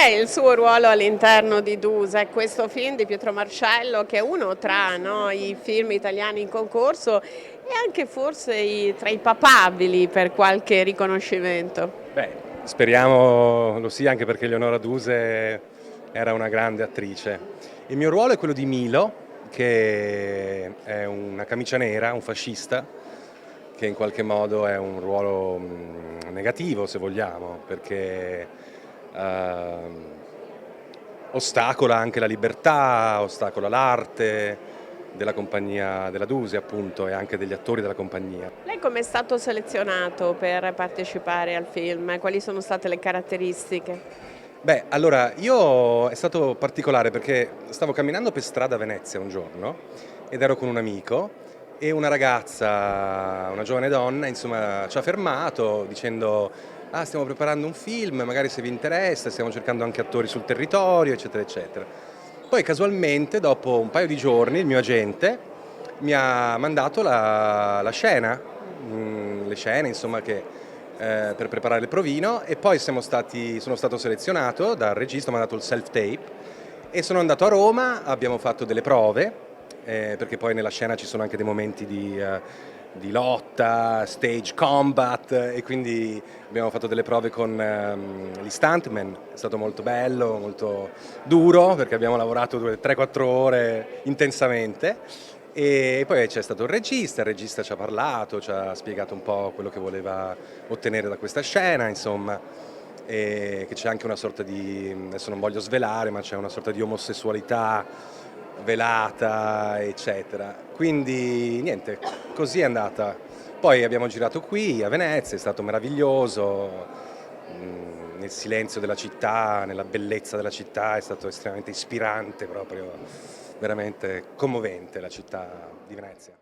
è il suo ruolo all'interno di Duse, questo film di Pietro Marcello che è uno tra, no, i film italiani in concorso e anche forse tra i papabili per qualche riconoscimento? Beh, speriamo lo sia, anche perché Leonora Duse era una grande attrice. Il mio ruolo è quello di Milo, che è una camicia nera, un fascista, che in qualche modo è un ruolo negativo, se vogliamo, perché ehm, ostacola anche la libertà, ostacola l'arte della compagnia della Duse, appunto, e anche degli attori della compagnia. Lei come è stato selezionato per partecipare al film? Quali sono state le caratteristiche? Beh, allora, io è stato particolare perché stavo camminando per strada a Venezia un giorno ed ero con un amico e una ragazza, una giovane donna, insomma, ci ha fermato dicendo: "Ah, stiamo preparando un film, magari se vi interessa, stiamo cercando anche attori sul territorio, eccetera, eccetera". Poi casualmente, dopo un paio di giorni, il mio agente mi ha mandato la scena, le scene, insomma, per preparare il provino, e poi sono stato selezionato dal regista, mi ha dato il self-tape e sono andato a Roma, abbiamo fatto delle prove, perché poi nella scena ci sono anche dei momenti di lotta, stage combat, e quindi abbiamo fatto delle prove con gli stuntman. È stato molto bello, molto duro, perché abbiamo lavorato 3-4 ore intensamente. E poi c'è stato il regista ci ha parlato, ci ha spiegato un po' quello che voleva ottenere da questa scena, insomma, e che c'è anche una sorta di, adesso non voglio svelare, ma c'è una sorta di omosessualità velata, eccetera. Quindi niente, così è andata. Poi abbiamo girato qui a Venezia, è stato meraviglioso, nel silenzio della città, nella bellezza della città, è stato estremamente ispirante proprio, veramente commovente la città di Venezia.